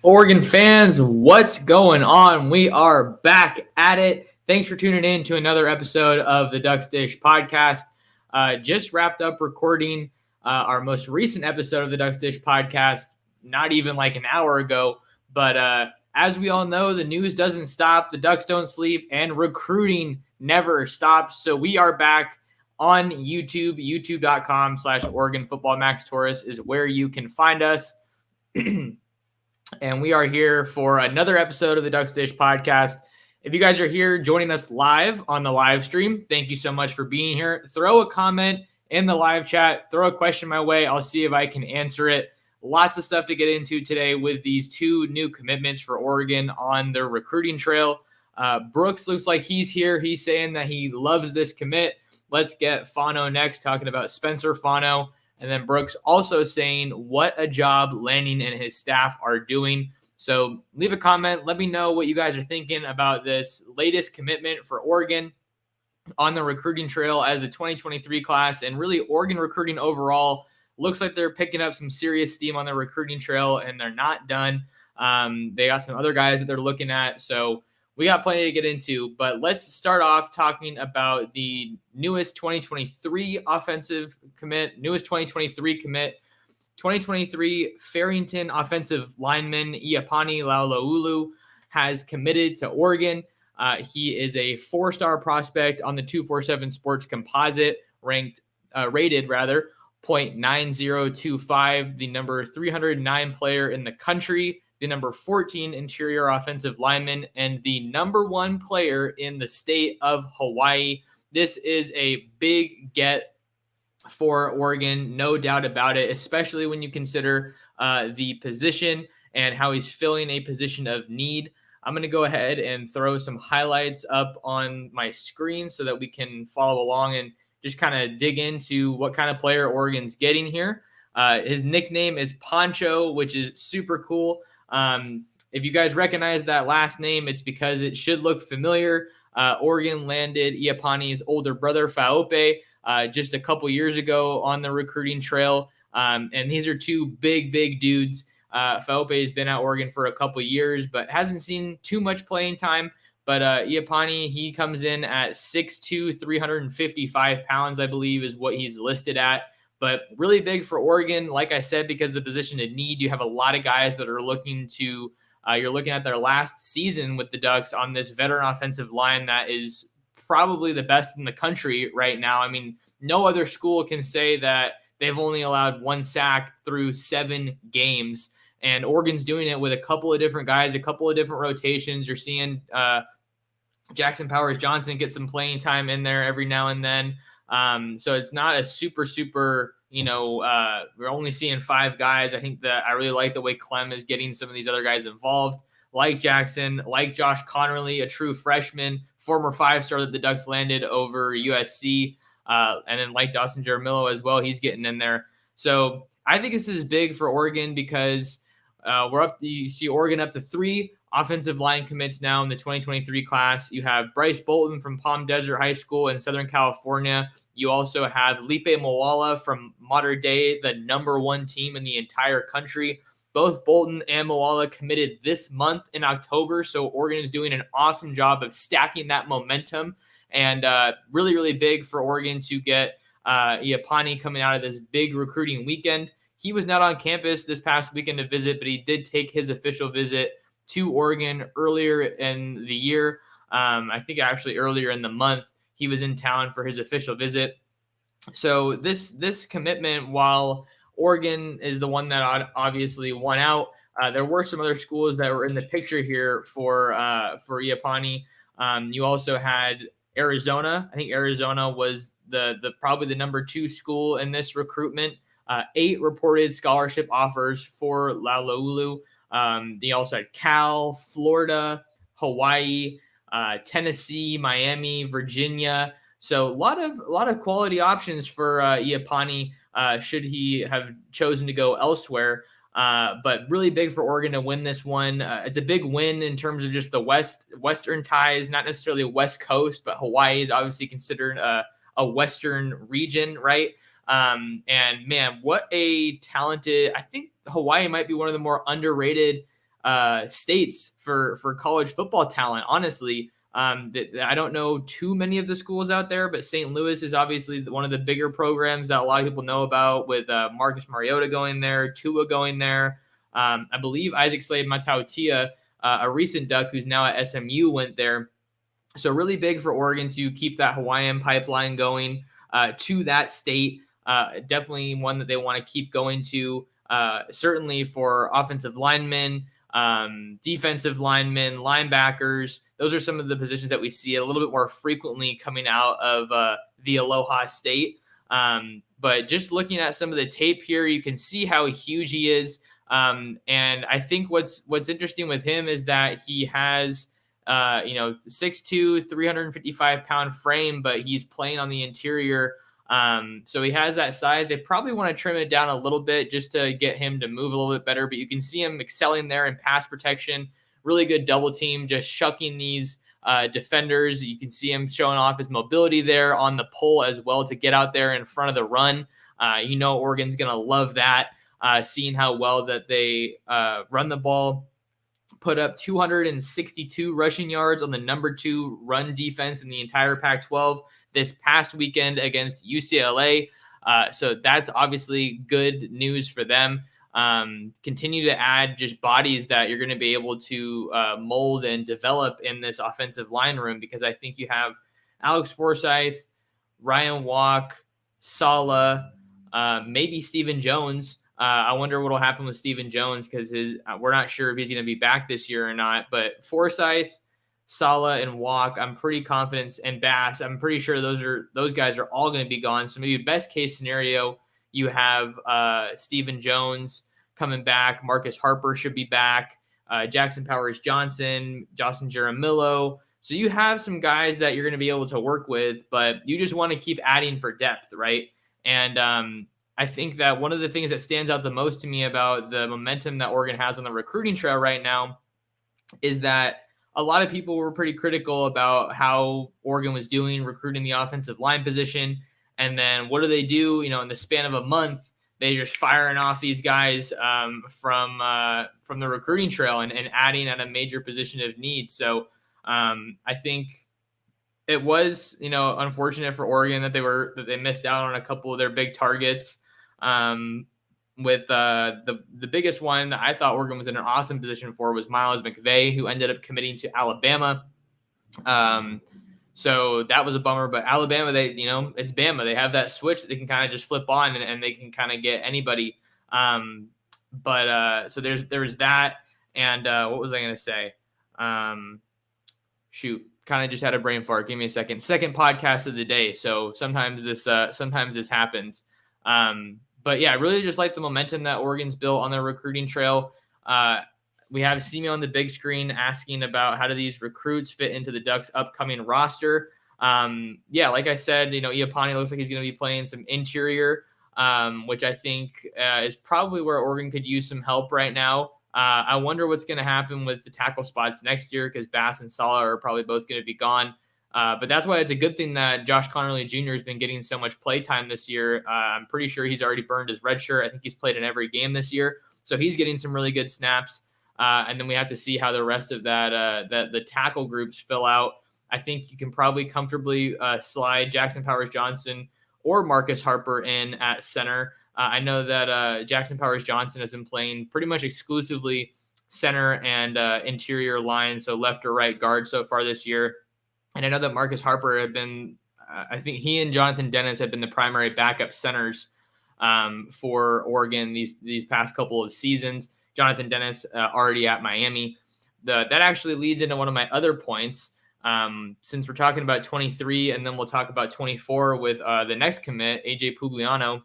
Oregon fans, what's going on? We are back at it. Thanks for tuning in to another episode of the Ducks Dish podcast. Just wrapped up recording our most recent episode of the Ducks Dish podcast, not even like an hour ago. But as we all know, the news doesn't stop, the Ducks don't sleep, and recruiting never stops. So we are back on YouTube. YouTube.com/Oregon Football. Max Torres is where you can find us. And we are here for another episode of the Ducks Dish podcast. If you guys are here joining us live on the live stream, thank you so much for being here. Throw a comment in the live chat. Throw a question my way. I'll see if I can answer it. Lots of stuff to get into today with these two new commitments for Oregon on their recruiting trail. Brooks looks like he's here. He's saying that he loves this commit. Let's get Fano next, talking about Spencer Fano. And then Brooks also saying what a job Lanning and his staff are doing. So leave a comment. Let me know what you guys are thinking about this latest commitment for Oregon on the recruiting trail as the 2023 class. And really, Oregon recruiting overall looks like they're picking up some serious steam on their recruiting trail, and they're not done. They got some other guys that they're looking at. So we got plenty to get into, but let's start off talking about the newest 2023 offensive commit, 2023 Farrington offensive lineman Iapani Laloulu has committed to Oregon. He is a four-star prospect on the 247 Sports Composite, rated 0.9025, the number 309 player in the country, the number 14 interior offensive lineman, and the number one player in the state of Hawaii. This is a big get for Oregon, no doubt about it, especially when you consider the position and how he's filling a position of need. I'm going to go ahead and throw some highlights up on my screen so that we can follow along and just kind of dig into what kind of player Oregon's getting here. His nickname is Pancho, which is super cool. If you guys recognize that last name, it's because it should look familiar. Oregon landed Iapani's older brother, Faope, just a couple years ago on the recruiting trail. And these are two big dudes. Faope has been at Oregon for a couple years, but hasn't seen too much playing time. But Iapani, he comes in at 6'2", 355 pounds, I believe, is what he's listed at. But really big for Oregon, like I said, because of the position of need. You have a lot of guys that are looking to you're looking at their last season with the Ducks on this veteran offensive line that is probably the best in the country right now. I mean, no other school can say that they've only allowed one sack through 7 games. And Oregon's doing it with a couple of different guys, a couple of different rotations. You're seeing Jackson Powers Johnson get some playing time in there every now and then. So it's not a super, we're only seeing 5 guys. I think that I really like the way Clem is getting some of these other guys involved, like Jackson, like Josh Connerly, a true freshman, former 5-star that the Ducks landed over USC. And then like Dawson Jaramillo as well. He's getting in there. So I think this is big for Oregon because you see Oregon up to 3 offensive line commits now in the 2023 class. You have Bryce Bolton from Palm Desert High School in Southern California. You also have Lipe Moala from Mater Dei, the number 1 team in the entire country. Both Bolton and Moala committed this month in October, so Oregon is doing an awesome job of stacking that momentum, and really big for Oregon to get Iapani coming out of this big recruiting weekend. He was not on campus this past weekend to visit, but he did take his official visit to Oregon earlier in the year. I think actually earlier in the month, he was in town for his official visit. So this commitment, while Oregon is the one that obviously won out, there were some other schools that were in the picture here for Iapani. You also had Arizona. I think Arizona was the probably the number 2 school in this recruitment. 8 reported scholarship offers for Laloulu. They also had Cal, Florida, Hawaii, Tennessee, Miami, Virginia. So a lot of quality options for Iapani should he have chosen to go elsewhere. But really big for Oregon to win this one. It's a big win in terms of just the Western ties, not necessarily West Coast, but Hawaii is obviously considered a Western region, right? And man, what a talented, I think Hawaii might be one of the more underrated states for college football talent, honestly. I don't know too many of the schools out there, but St. Louis is obviously one of the bigger programs that a lot of people know about, with Marcus Mariota going there, Tua going there. I believe Isaac Slade Matautia, a recent Duck who's now at SMU, went there. So really big for Oregon to keep that Hawaiian pipeline going to that state. Definitely one that they want to keep going to. Certainly for offensive linemen, defensive linemen, linebackers. Those are some of the positions that we see a little bit more frequently coming out of the Aloha State. But just looking at some of the tape here, you can see how huge he is. And I think what's interesting with him is that he has 6'2", 355-pound frame, but he's playing on the interior. So he has that size. They probably want to trim it down a little bit just to get him to move a little bit better, but you can see him excelling there in pass protection. Really good double team, just shucking these defenders. You can see him showing off his mobility there on the pole as well to get out there in front of the run. Oregon's going to love that, seeing how well that they run the ball. Put up 262 rushing yards on the number 2 run defense in the entire Pac-12 this past weekend against UCLA. So that's obviously good news for them. Continue to add just bodies that you're going to be able to mold and develop in this offensive line room, because I think you have Alex Forsyth, Ryan Walk, Sala, maybe Stephen Jones. I wonder what will happen with Stephen Jones, because we're not sure if he's going to be back this year or not. But Forsyth, Sala, and Walk, I'm pretty confident, and Bass, I'm pretty sure those guys are all going to be gone. So maybe best case scenario, you have Stephen Jones coming back. Marcus Harper should be back. Jackson Powers Johnson, Justin Jaramillo. So you have some guys that you're going to be able to work with, but you just want to keep adding for depth, right? And I think that one of the things that stands out the most to me about the momentum that Oregon has on the recruiting trail right now is that a lot of people were pretty critical about how Oregon was doing recruiting the offensive line position. And then what do? In the span of a month, they just firing off these guys from the recruiting trail and adding at a major position of need. So I think it was, unfortunate for Oregon that they missed out on a couple of their big targets. With the biggest one that I thought Oregon was in an awesome position for was Miles McVay, who ended up committing to Alabama. So that was a bummer, but Alabama, it's Bama. They have that switch that they can kind of just flip on and they can kind of get anybody. So there's that. And what was I going to say? Kind of just had a brain fart. Give me a second. Second podcast of the day. So sometimes this happens. But yeah, I really just like the momentum that Oregon's built on their recruiting trail. We have Simi on the big screen asking about how do these recruits fit into the Ducks' upcoming roster. Like I said, Iapani looks like he's going to be playing some interior, which I think is probably where Oregon could use some help right now. I wonder what's going to happen with the tackle spots next year, because Bass and Sala are probably both going to be gone. But that's why it's a good thing that Josh Connerly Jr. has been getting so much play time this year. I'm pretty sure he's already burned his red shirt. I think he's played in every game this year. So he's getting some really good snaps. And then we have to see how the rest of the tackle groups fill out. I think you can probably comfortably slide Jackson Powers Johnson or Marcus Harper in at center. I know that Jackson Powers Johnson has been playing pretty much exclusively center and interior line, so left or right guard so far this year. And I know that Marcus Harper had been, I think he and Jonathan Dennis had been the primary backup centers for Oregon these past couple of seasons. Jonathan Dennis already at Miami. That actually leads into one of my other points. Since we're talking about 23, and then we'll talk about 24 with the next commit, A.J. Pugliano.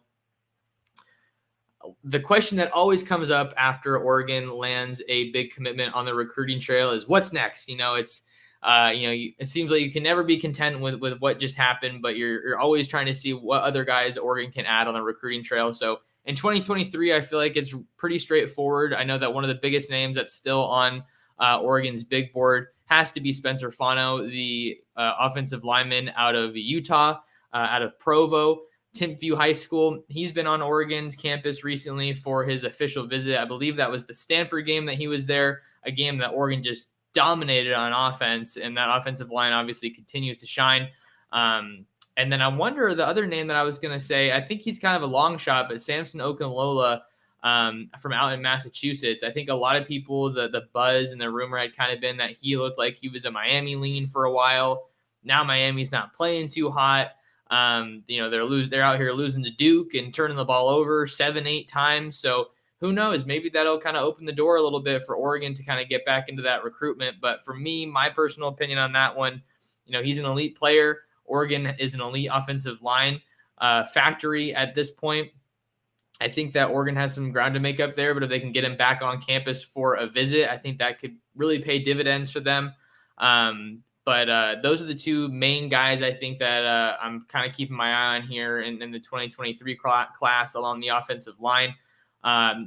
The question that always comes up after Oregon lands a big commitment on the recruiting trail is what's next? It seems like you can never be content with what just happened, but you're always trying to see what other guys Oregon can add on the recruiting trail. So in 2023, I feel like it's pretty straightforward. I know that one of the biggest names that's still on Oregon's big board has to be Spencer Fano, the offensive lineman out of Utah, out of Provo. Timpview High School. He's been on Oregon's campus recently for his official visit. I believe that was the Stanford game that he was there, a game that Oregon just dominated on offense, and that offensive line obviously continues to shine. And then I wonder the other name that I was going to say, I think he's kind of a long shot, but Samson Okunlola from out in Massachusetts. I think a lot of people, the buzz and the rumor had kind of been that he looked like he was a Miami lean for a while. Now Miami's not playing too hot. They're out here losing to Duke and turning the ball over 7-8 times. So who knows? Maybe that'll kind of open the door a little bit for Oregon to kind of get back into that recruitment. But for me, my personal opinion on that one, he's an elite player. Oregon is an elite offensive line factory at this point. I think that Oregon has some ground to make up there, but if they can get him back on campus for a visit, I think that could really pay dividends for them. But those are the two main guys I think that I'm kind of keeping my eye on here in the 2023 class along the offensive line.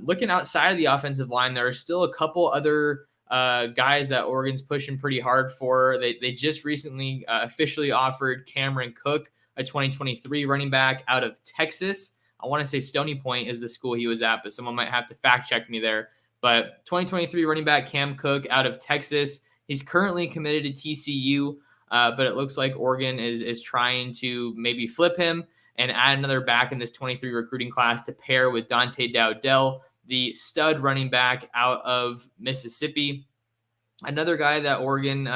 Looking outside of the offensive line, there are still a couple other guys that Oregon's pushing pretty hard for. They just recently officially offered Cameron Cook, a 2023 running back out of Texas. I want to say Stony Point is the school he was at, but someone might have to fact check me there. But 2023 running back Cam Cook out of Texas. He's currently committed to TCU, but it looks like Oregon is trying to maybe flip him and add another back in this 23 recruiting class to pair with Dante Dowdell, the stud running back out of Mississippi. Another guy that Oregon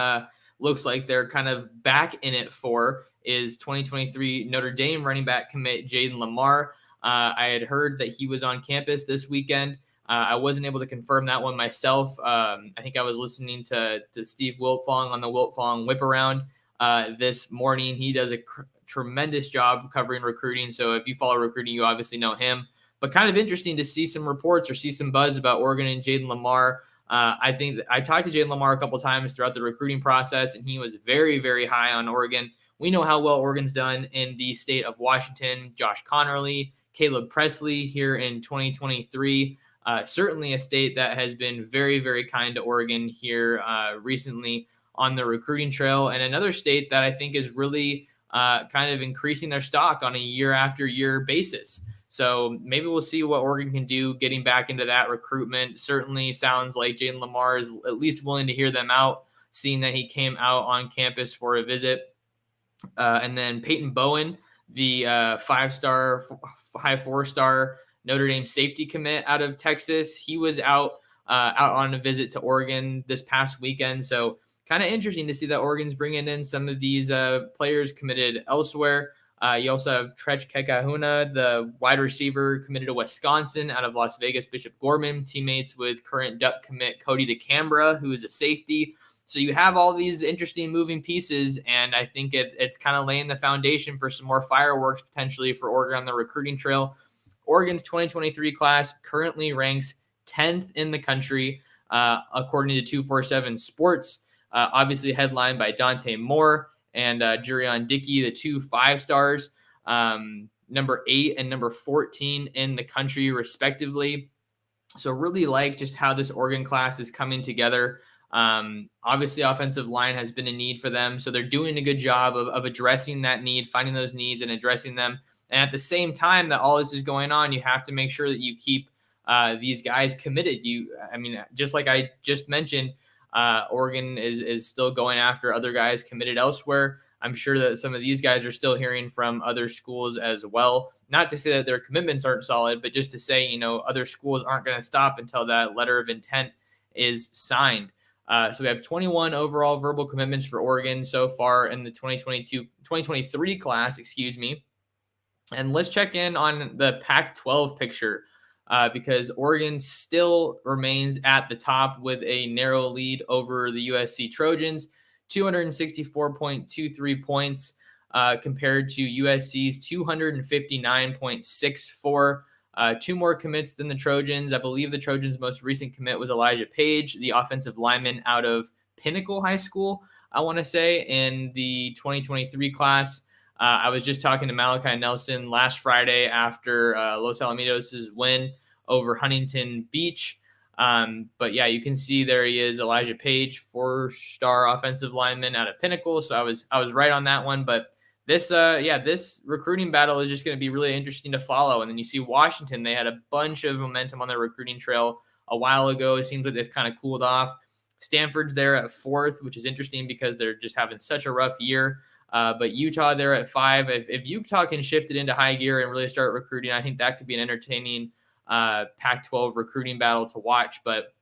looks like they're kind of back in it for is 2023 Notre Dame running back commit Jaden Lamar. I had heard that he was on campus this weekend. I wasn't able to confirm that one myself. I think I was listening to Steve Wiltfong on the Wiltfong Whip Around this morning. He does a tremendous job covering recruiting. So if you follow recruiting, you obviously know him. But kind of interesting to see some reports or see some buzz about Oregon and Jaden Lamar. I think I talked to Jaden Lamar a couple times throughout the recruiting process, and he was very, very high on Oregon. We know how well Oregon's done in the state of Washington. Josh Connerly, Caleb Presley here in 2023. Certainly a state that has been very, very kind to Oregon here recently on the recruiting trail, and another state that I think is really kind of increasing their stock on a year after year basis. So maybe we'll see what Oregon can do getting back into that recruitment. Certainly sounds like Jaden Lamar is at least willing to hear them out, seeing that he came out on campus for a visit. And then Peyton Bowen, the 5-star, high 4-star Notre Dame safety commit out of Texas. He was out on a visit to Oregon this past weekend. So kind of interesting to see that Oregon's bringing in some of these players committed elsewhere. You also have Trech Kekahuna, the wide receiver committed to Wisconsin out of Las Vegas Bishop Gorman, teammates with current Duck commit Cody DeCambra, who is a safety. So you have all these interesting moving pieces, and I think it's kind of laying the foundation for some more fireworks potentially for Oregon on the recruiting trail. Oregon's 2023 class currently ranks 10th in the country, according to 247 Sports, obviously headlined by Dante Moore and Jurion Dickey, the two 5-stars, number 8 and number 14 in the country, respectively. So really like just how this Oregon class is coming together. Obviously, offensive line has been a need for them, so they're doing a good job of addressing that need, finding those needs and addressing them. And at the same time that all this is going on, you have to make sure that you keep these guys committed. Just like I just mentioned, Oregon is still going after other guys committed elsewhere. I'm sure that some of these guys are still hearing from other schools as well. Not to say that their commitments aren't solid, but just to say, other schools aren't going to stop until that letter of intent is signed. So we have 21 overall verbal commitments for Oregon so far in the 2023 class, And let's check in on the Pac-12 picture because Oregon still remains at the top with a narrow lead over the USC Trojans, 264.23 points compared to USC's 259.64. Two more commits than the Trojans. I believe the Trojans' most recent commit was Elijah Page, the offensive lineman out of Pinnacle High School, I want to say, in the 2023 class. I was just talking to Malachi Nelson last Friday after Los Alamitos' win over Huntington Beach. But yeah, you can see there he is, Elijah Page, 4-star offensive lineman out of Pinnacle. So I was right on that one. But this recruiting battle is just going to be really interesting to follow. And then you see Washington, they had a bunch of momentum on their recruiting trail a while ago. It seems like they've kind of cooled off. Stanford's there at 4th, which is interesting because they're just having such a rough year. But Utah there at 5. If Utah can shift it into high gear and really start recruiting, I think that could be an entertaining Pac-12 recruiting battle to watch. But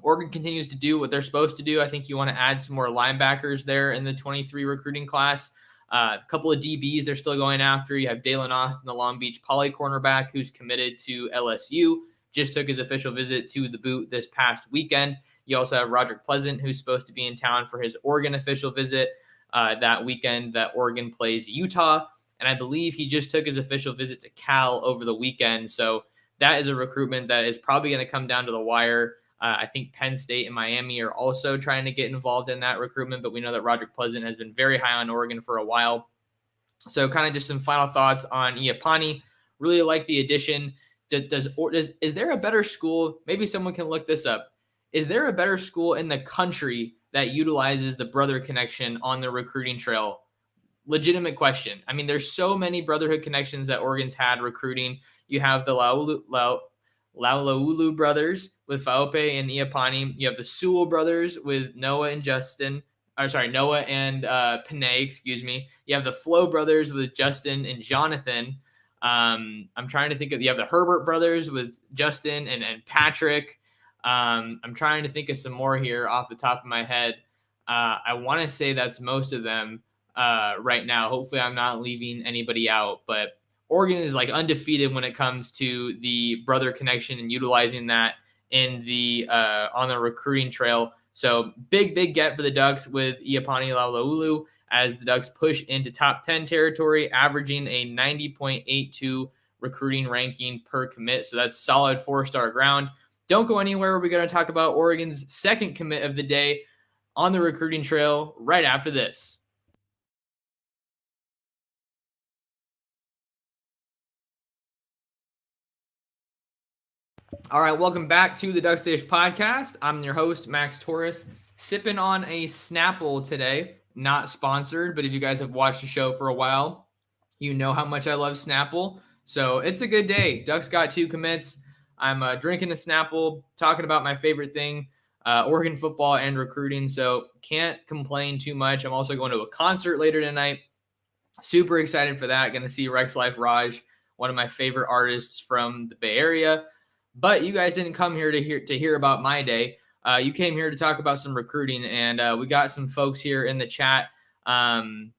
Oregon continues to do what they're supposed to do. I think you want to add some more linebackers there in the 23 recruiting class. A couple of DBs they're still going after. You have Dalen Austin, the Long Beach Poly cornerback, who's committed to LSU. Just took his official visit to the boot this past weekend. You also have Roderick Pleasant, who's supposed to be in town for his Oregon official visit that weekend that Oregon plays Utah. And I believe he just took his official visit to Cal over the weekend. So that is a recruitment that is probably going to come down to the wire. I think Penn State and Miami are also trying to get involved in that recruitment, but we know that Roderick Pleasant has been very high on Oregon for a while. So kind of just some final thoughts on Iapani. Really like the addition. Is there a better school? Maybe someone can look this up. Is there a better school in the country that utilizes the brother connection on the recruiting trail? Legitimate question. I mean, there's so many brotherhood connections that Oregon's had recruiting. You have the Laloulu brothers with Faupe and Iapani. You have the Sewell brothers with Noah and Panay, excuse me. You have the Flo brothers with Justin and Jonathan. I'm trying to think of, you have the Herbert brothers with Justin and Patrick. I'm trying to think of some more here off the top of my head. I want to say that's most of them right now. Hopefully I'm not leaving anybody out, but Oregon is like undefeated when it comes to the brother connection and utilizing that in the on the recruiting trail. So big get for the Ducks with Iapani Laloulu as the Ducks push into top 10 territory, averaging a 90.82 recruiting ranking per commit. So that's solid 4-star ground. Don't go anywhere. We're going to talk about Oregon's second commit of the day on the recruiting trail right after this. All right, welcome back to the Duck Stage Podcast. I'm your host, Max Torres, sipping on a Snapple today. Not sponsored, but if you guys have watched the show for a while, you know how much I love Snapple. So it's a good day. Ducks got 2 commits. I'm drinking a Snapple, talking about my favorite thing, Oregon football and recruiting. So can't complain too much. I'm also going to a concert later tonight. Super excited for that. Going to see Rex Life Raj, one of my favorite artists from the Bay Area. But you guys didn't come here to hear about my day. You came here to talk about some recruiting, and we got some folks here in the chat.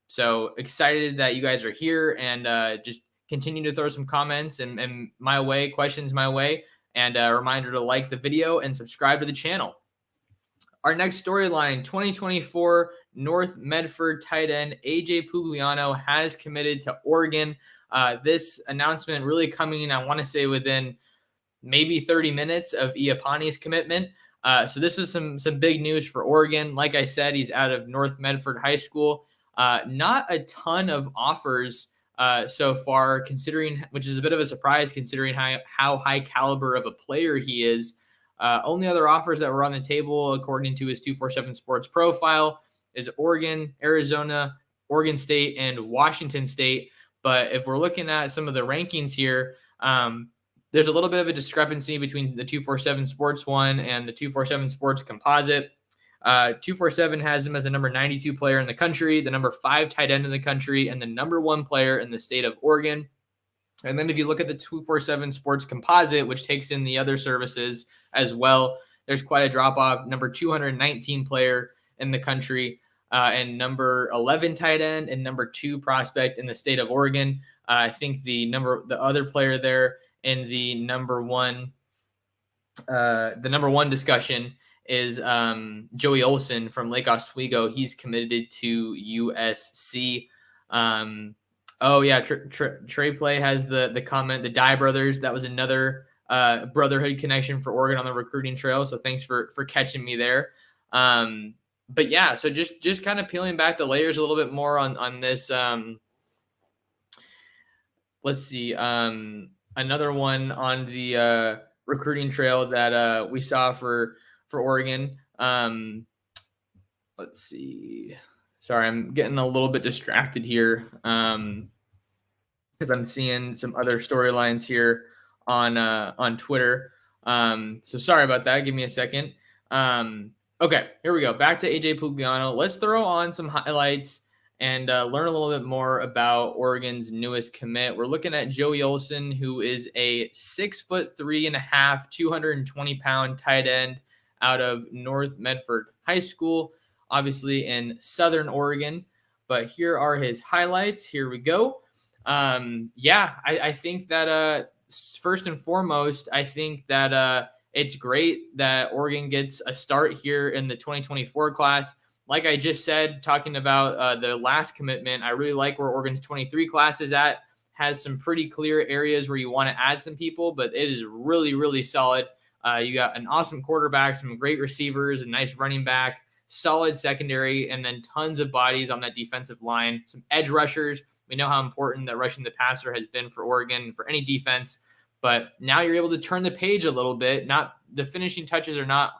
So excited that you guys are here, and just continue to throw some comments and my way, questions my way, and a reminder to like the video and subscribe to the channel. Our next storyline, 2024 North Medford tight end A.J. Pugliano has committed to Oregon. This announcement really coming, I want to say, within maybe 30 minutes of Iapani's commitment. So this is some big news for Oregon. Like I said, he's out of North Medford High School. Not a ton of offers so far, considering, which is a bit of a surprise considering how high caliber of a player he is. Only other offers that were on the table, according to his 247 Sports profile, is Oregon, Arizona, Oregon State, and Washington State. But if we're looking at some of the rankings here, there's a little bit of a discrepancy between the 247 Sports one and the 247 Sports composite. 247 has him as the number 92 player in the country, the number 5 tight end in the country, and the number 1 player in the state of Oregon. And then if you look at the 247 Sports composite, which takes in the other services as well, there's quite a drop off. Number 219 player in the country, and number 11 tight end and number 2 prospect in the state of Oregon. I think the other player there in the number one discussion is Joey Olsen from Lake Oswego. He's committed to USC. Trey Play has the comment, the Dye brothers. That was another brotherhood connection for Oregon on the recruiting trail. So thanks for catching me there. But yeah, so just kind of peeling back the layers a little bit more on this. Let's see. Another one on the recruiting trail that we saw for Oregon. Let's see. Sorry, I'm getting a little bit distracted here because I'm seeing some other storylines here on Twitter. So sorry about that. Give me a second. Okay, here we go. Back to AJ Pugliano. Let's throw on some highlights and learn a little bit more about Oregon's newest commit. We're looking at Joey Olsen, who is a 6'3.5", 220-pound tight end out of North Medford High School, obviously in Southern Oregon. But here are his highlights. Here we go. I think that first and foremost, I think that it's great that Oregon gets a start here in the 2024 class. Like I just said, talking about the last commitment, I really like where Oregon's 23 class is at. Has some pretty clear areas where you want to add some people, but it is really, really solid. You got an awesome quarterback, some great receivers, a nice running back, solid secondary, and then tons of bodies on that defensive line, some edge rushers. We know how important that rushing the passer has been for Oregon, for any defense. But now you're able to turn the page a little bit. Not the finishing touches are not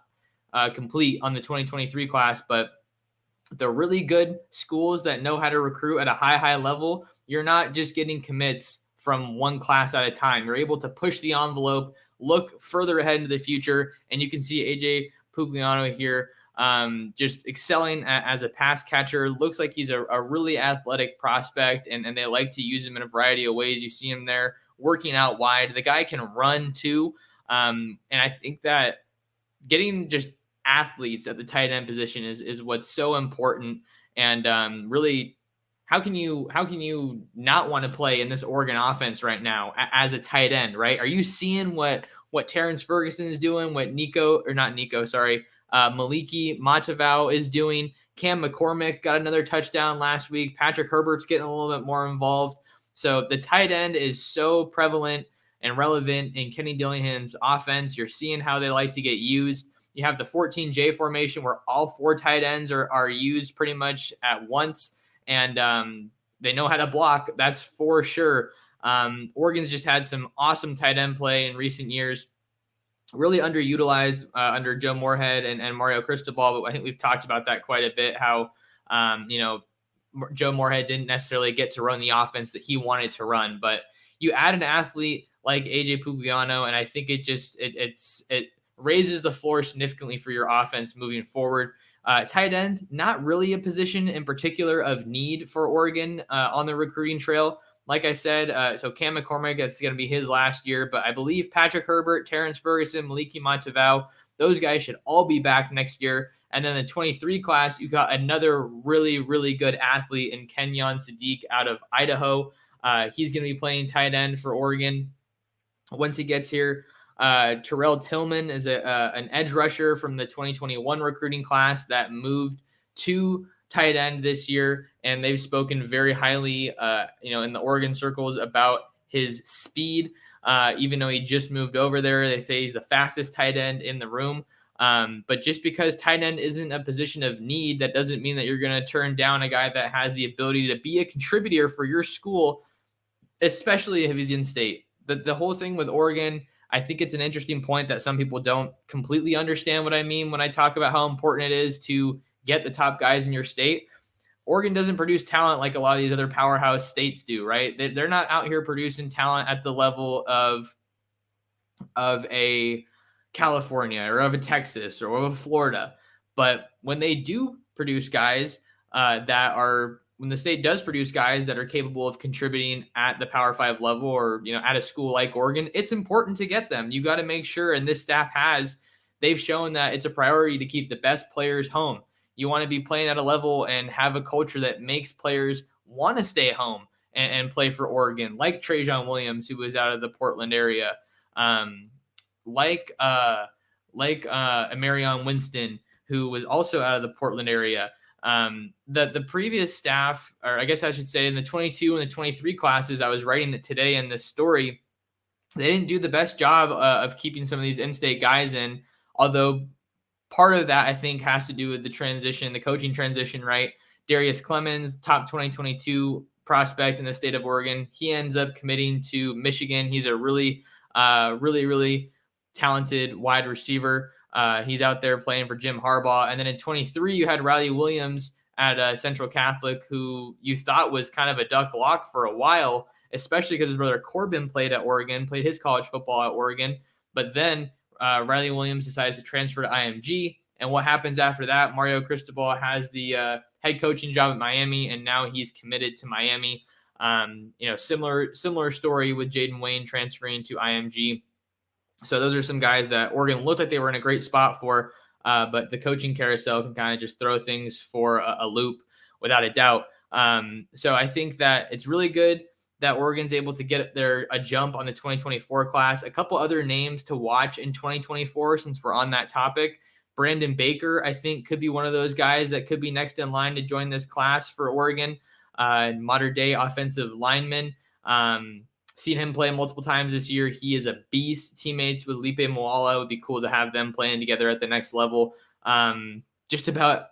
complete on the 2023 class, but the really good schools that know how to recruit at a high level, you're not just getting commits from one class at a time. You're able to push the envelope, look further ahead into the future, and you can see AJ Pugliano here just excelling as a pass catcher. Looks like he's a really athletic prospect, and they like to use him in a variety of ways. You see him there working out wide. The guy can run too, and I think that getting just athletes at the tight end position is what's so important. And really, how can you not want to play in this Oregon offense right now as a tight end, right? Are you seeing what Terrence Ferguson is doing, what Maliki Matavao is doing? Cam McCormick got another touchdown last week. Patrick Herbert's getting a little bit more involved. So the tight end is so prevalent and relevant in Kenny Dillingham's offense. You're seeing how they like to get used. You have the 14J formation where all four tight ends are used pretty much at once, and they know how to block. That's for sure. Oregon's just had some awesome tight end play in recent years. Really underutilized under Joe Moorhead and Mario Cristobal, but I think we've talked about that quite a bit, how Joe Moorhead didn't necessarily get to run the offense that he wanted to run. But you add an athlete like AJ Pugliano, and I think it raises the floor significantly for your offense moving forward. Tight end, not really a position in particular of need for Oregon on the recruiting trail. Like I said, so Cam McCormick, that's going to be his last year, but I believe Patrick Herbert, Terrence Ferguson, Maliki Matavao, those guys should all be back next year. And then the 23 class, you got another really, really good athlete in Kenyan Sadiq out of Idaho. He's going to be playing tight end for Oregon once he gets here. Terrell Tillman is an edge rusher from the 2021 recruiting class that moved to tight end this year, and they've spoken very highly, in the Oregon circles about his speed. Even though he just moved over there, they say he's the fastest tight end in the room. But just because tight end isn't a position of need, that doesn't mean that you're going to turn down a guy that has the ability to be a contributor for your school, especially if he's in state. The whole thing with Oregon, I think it's an interesting point that some people don't completely understand what I mean when I talk about how important it is to get the top guys in your state. Oregon doesn't produce talent like a lot of these other powerhouse states do, right? They're not out here producing talent at the level of a California or of a Texas or of a Florida. But when they do produce guys when the state does produce guys that are capable of contributing at the Power 5 level or, at a school like Oregon, it's important to get them. You got to make sure, and this staff they've shown that it's a priority to keep the best players home. You want to be playing at a level and have a culture that makes players want to stay home and play for Oregon, like Trajan Williams, who was out of the Portland area, like Amarion Winston, who was also out of the Portland area. The previous staff, or I guess I should say in the 22 and the 23 classes, I was writing it today in this story, they didn't do the best job of keeping some of these in-state guys in, although part of that I think has to do with the coaching transition, right? Darius Clemens, top 2022 prospect in the state of Oregon, he ends up committing to Michigan. He's a really talented wide receiver. He's out there playing for Jim Harbaugh. And then in 23, you had Riley Williams at Central Catholic, who you thought was kind of a duck lock for a while, especially because his brother Corbin played his college football at Oregon. But then Riley Williams decides to transfer to IMG. And what happens after that? Mario Cristobal has the head coaching job at Miami, and now he's committed to Miami. Similar story with Jaden Wayne transferring to IMG. So those are some guys that Oregon looked like they were in a great spot for, but the coaching carousel can kind of just throw things for a loop without a doubt. So I think that it's really good that Oregon's able to get a jump on the 2024 class. A couple other names to watch in 2024, since we're on that topic. Brandon Baker, I think, could be one of those guys that could be next in line to join this class for Oregon. Modern day offensive lineman. Seen him play multiple times this year. He is a beast. Teammates with Lipe Moala. It would be cool to have them playing together at the next level. Just about,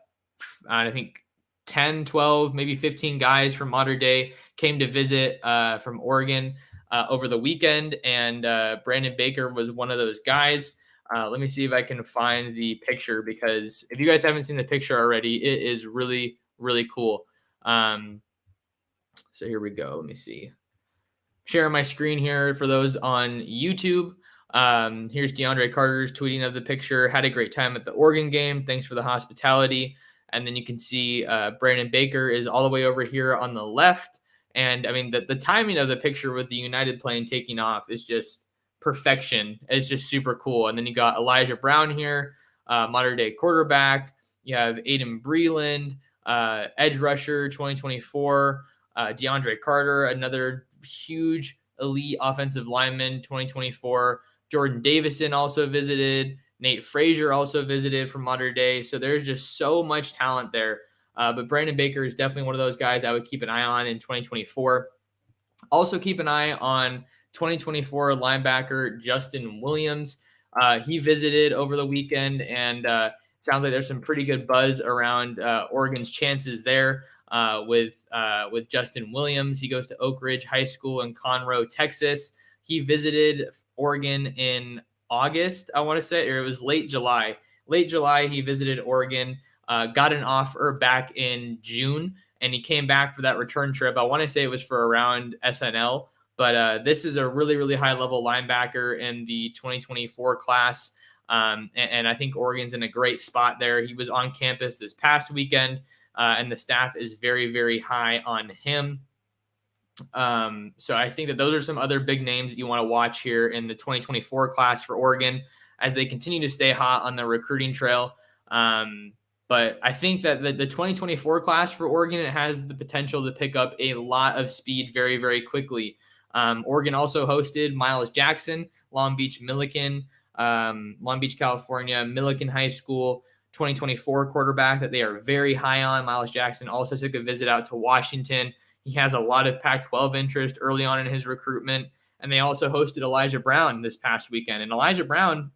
I think, 10, 12, maybe 15 guys from modern day came to visit from Oregon over the weekend, and Brandon Baker was one of those guys. Let me see if I can find the picture, because if you guys haven't seen the picture already, it is really, really cool. So here we go. Let me see. Sharing my screen here for those on YouTube. Here's DeAndre Carter's tweeting of the picture. Had a great time at the Oregon game. Thanks for the hospitality. And then you can see Brandon Baker is all the way over here on the left. And I mean, the timing of the picture with the United plane taking off is just perfection. It's just super cool. And then you got Elijah Brown here, modern day quarterback. You have Aiden Breland, edge rusher 2024. DeAndre Carter, another huge elite offensive lineman 2024. Jordan Davison also visited. Nate Frazier also visited from modern day. So there's just so much talent there. But Brandon Baker is definitely one of those guys I would keep an eye on in 2024. Also keep an eye on 2024 linebacker Justin Williams. He visited over the weekend, and sounds like there's some pretty good buzz around Oregon's chances there with Justin Williams. He goes to Oak Ridge High School in Conroe, Texas. He visited Oregon in August, I want to say, or it was late July. Late July, he visited Oregon, got an offer back in June, and he came back for that return trip. I want to say it was for around SNL, but this is a really, really high-level linebacker in the 2024 class, and I think Oregon's in a great spot there. He was on campus this past weekend, and the staff is very, very high on him. So I think that those are some other big names that you want to watch here in the 2024 class for Oregon as they continue to stay hot on the recruiting trail. But I think that the 2024 class for Oregon, it has the potential to pick up a lot of speed very, very quickly. Oregon also hosted Miles Jackson, Long Beach, California, Milliken High School, 2024 quarterback that they are very high on. Miles Jackson also took a visit out to Washington. He has a lot of Pac-12 interest early on in his recruitment. And they also hosted Elijah Brown this past weekend. And Elijah Brown,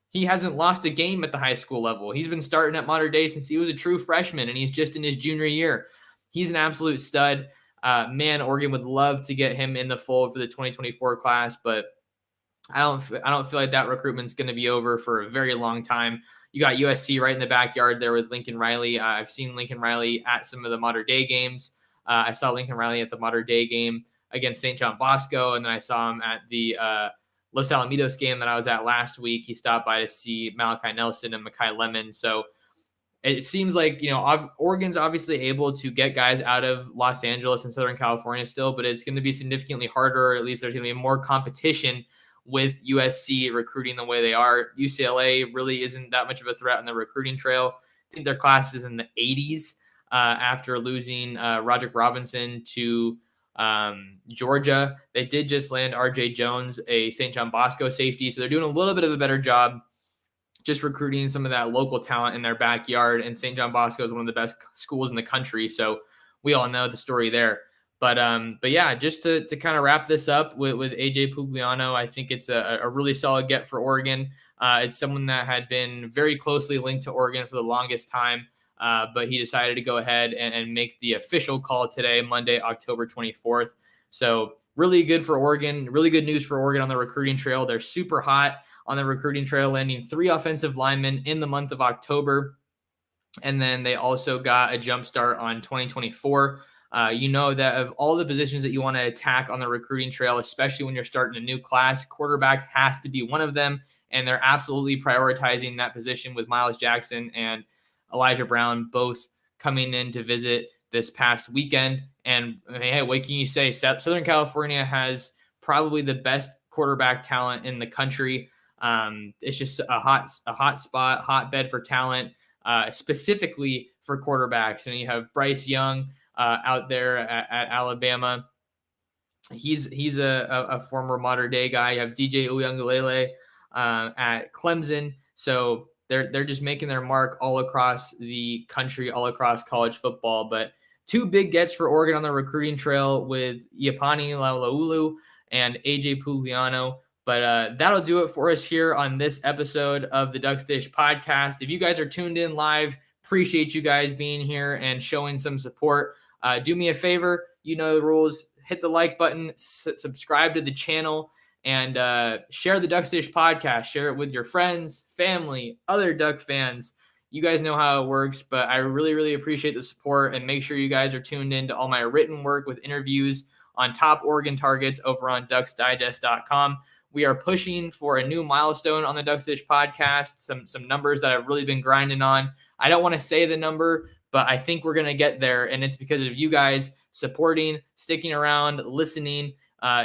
he hasn't lost a game at the high school level. He's been starting at modern day since he was a true freshman, and he's just in his junior year. He's an absolute stud. Oregon would love to get him in the fold for the 2024 class, but I don't feel like that recruitment's going to be over for a very long time. You got USC right in the backyard there with Lincoln Riley. I've seen Lincoln Riley at some of the modern day games. I saw Lincoln Riley at the modern day game against St. John Bosco, and then I saw him at the Los Alamitos game that I was at last week. He stopped by to see Malachi Nelson and Mekhi Lemon. So it seems like, Oregon's obviously able to get guys out of Los Angeles and Southern California still, but it's going to be significantly harder, or at least there's going to be more competition with USC recruiting the way they are. UCLA really isn't that much of a threat on the recruiting trail. I think their class is in the 80s after losing Roderick Robinson to Georgia. They did just land RJ Jones, a St. John Bosco safety. So they're doing a little bit of a better job just recruiting some of that local talent in their backyard. And St. John Bosco is one of the best schools in the country. So we all know the story there. But yeah, just to kind of wrap this up with A.J. Pugliano, I think it's a really solid get for Oregon. It's someone that had been very closely linked to Oregon for the longest time. But he decided to go ahead and make the official call today, Monday, October 24th. So really good for Oregon, really good news for Oregon on the recruiting trail. They're super hot on the recruiting trail, landing 3 offensive linemen in the month of October. And then they also got a jump start on 2024. You know that of all the positions that you want to attack on the recruiting trail, especially when you're starting a new class, quarterback has to be one of them. And they're absolutely prioritizing that position with Miles Jackson and Elijah Brown both coming in to visit this past weekend. And hey, what can you say? Southern California has probably the best quarterback talent in the country. It's just a hot spot, hotbed for talent. Specifically for quarterbacks. And you have Bryce Young out there at Alabama. He's a former modern day guy. You have DJ Uyunglele at Clemson. So they're just making their mark all across the country, all across college football. But two big gets for Oregon on the recruiting trail with Iapani Laloulu and A.J. Pugliano. But that'll do it for us here on this episode of the Ducks Dish podcast. If you guys are tuned in live, appreciate you guys being here and showing some support. Do me a favor, you know the rules. Hit the like button, subscribe to the channel, and share the Ducks Dish podcast. Share it with your friends, family, other Duck fans. You guys know how it works, but I really, really appreciate the support. And make sure you guys are tuned in to all my written work with interviews on top Oregon targets over on ducksdigest.com. We are pushing for a new milestone on the Ducks Dish podcast, some numbers that I've really been grinding on. I don't want to say the number, but I think we're going to get there, and it's because of you guys supporting, sticking around, listening,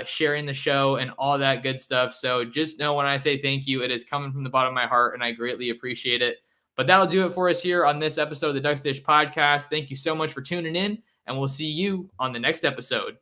sharing the show, and all that good stuff. So just know when I say thank you, it is coming from the bottom of my heart, and I greatly appreciate it. But that'll do it for us here on this episode of the Ducks Dish podcast. Thank you so much for tuning in, and we'll see you on the next episode.